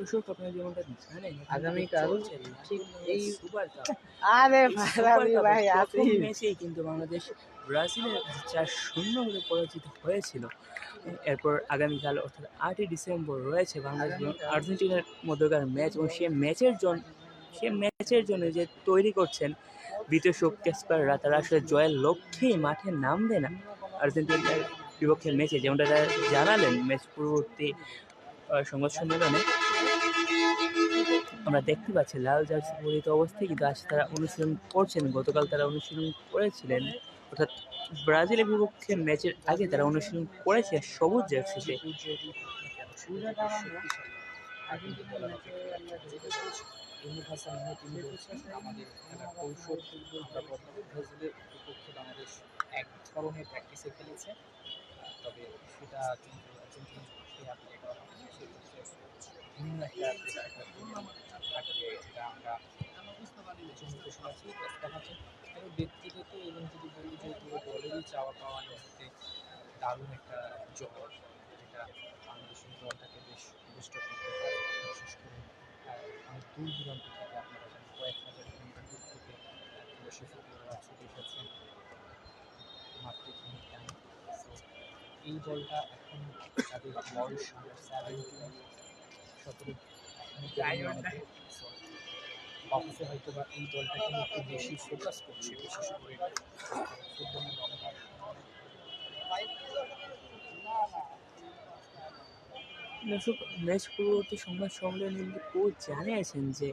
দর্শক আপনারা যেমনটা জানেন আগামীকাল ঠিক এই সুপার কাপ আরে ভাই প্রথম ম্যাচেই কিন্তু বাংলাদেশ ব্রাজিলের কাছে 4-0 গোলে পরাজিত হয়েছিল। এরপর আগামীকাল অর্থাৎ 8ই ডিসেম্বর রয়েছে বাংলাদেশ এবং আর্জেন্টিনার মধ্যকার ম্যাচ এবং সে ম্যাচের জন্য যে তৈরি করছেন বিতর্ক ক্যাসপাররা, তারা আসলে জয়ের লক্ষ্যেই মাঠে নামবে না আর্জেন্টিনার বিপক্ষে ম্যাচে, যেমনটা তারা জানালেন ম্যাচ পূর্ববর্তী সংবাদ সম্মেলনে। আমরা দেখতে পাচ্ছি লাল জার্সি পরিহিত অবস্থায় কিন্তু আজ তারা অনুশীলন করছেন। গতকাল তারা অনুশীলন করেছিলেন, অর্থাৎ ব্রাজিলের বিপক্ষে ম্যাচের আগে তারা অনুশীলন করেছে সবুজ জার্সিতে। আমাদের খেলার কৌশল আমরা ব্রাজিলের বিপক্ষে বাংলাদেশ এক ধরনের প্র্যাকটিসে খেলেছে, তবে সেটা কিন্তু আর্জেন্টিনাকে অ্যাপ্লাই করা হবে না, সেক্ষেত্রে ভিন্ন একটা থাকবে, যেটা আমরা শুনতে পাচ্ছি। দেখা যাচ্ছে তবে ব্যক্তিগত এবং যদি বলি যে পুরো দলেরই চাওয়া পাওয়ার মধ্যে দারুণ একটা জয়, যেটা বাংলাদেশের দলটাকে বেশ বুস্ট আপ করতে পারে। বিশেষ করে অনেক দূর দূরান্ত থেকে আপনারা জানেন কয়েক হাজার কিলোমিটার দূর থেকে দেশে ফুটবলাররা ছুটে এসেছেন মাত্র খানিক টাইম। এই দলটা এখন যাদের বয়স আন্ডার 17, 17 অফিসে হয়তো বা এই দলটাকে নিয়ে একটু বেশি ফোকাস করছে, বিশেষ করে ফুটবলের লম্বা দর্শক, ম্যাচ পূর্ববর্তী সংবাদ সম্মেলনে কিন্তু কোচ জানিয়েছেন যে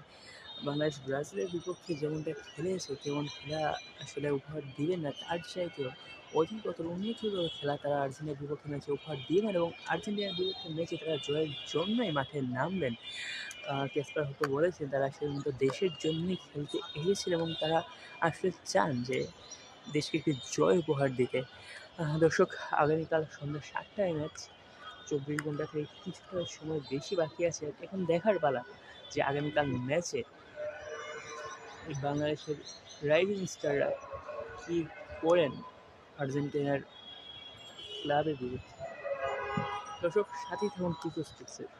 বাংলাদেশ ব্রাজিলের বিপক্ষে যেমনটা খেলেছে তেমন খেলা আসলে উপহার দিবেন না, তার চাইতেও অধিকতর উন্নততর খেলা তারা আর্জেন্টিনার বিপক্ষে ম্যাচে উপহার দিবেন এবং আর্জেন্টিনার বিপক্ষে ম্যাচে তারা জয়ের জন্যই মাঠে নামবেন। ক্যাসপার হয়তো বলেছেন তারা আসলে মূলত দেশের জন্যই খেলতে এসেছিল এবং তারা আসলে চান যে দেশকে একটি জয় উপহার দিতে। দর্শক, আগামীকাল সন্ধ্যা 7টায় ম্যাচ, 24 ঘন্টা থেকে কিছুটা সময় বেশি বাকি আছে। এখন দেখার পালা যে আগামীকাল ম্যাচে বাংলাদেশের রাইজিং স্টাররা কী করেন আর্জেন্টিনার ক্লাবের বিরুদ্ধে। দর্শক, সাথেই থাকুন টিকো স্পিক্সের।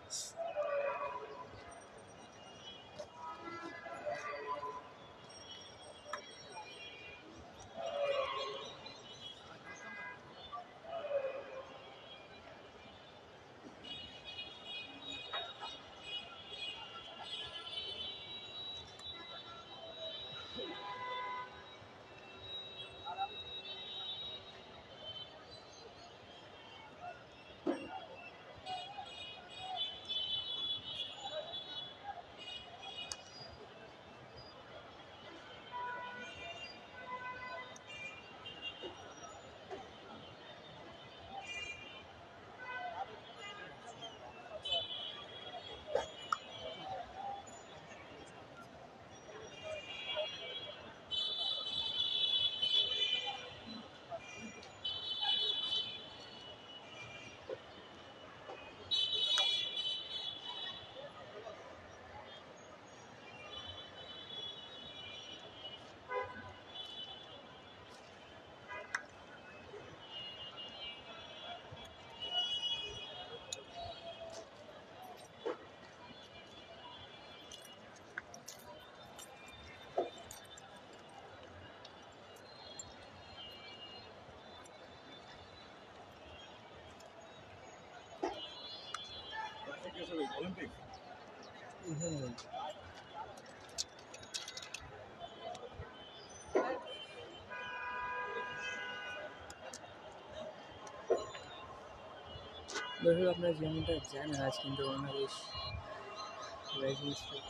দর্শক, আপনারা যেমনটা জানেন আজ কিন্তু বাংলাদেশ রাইজিং স্টার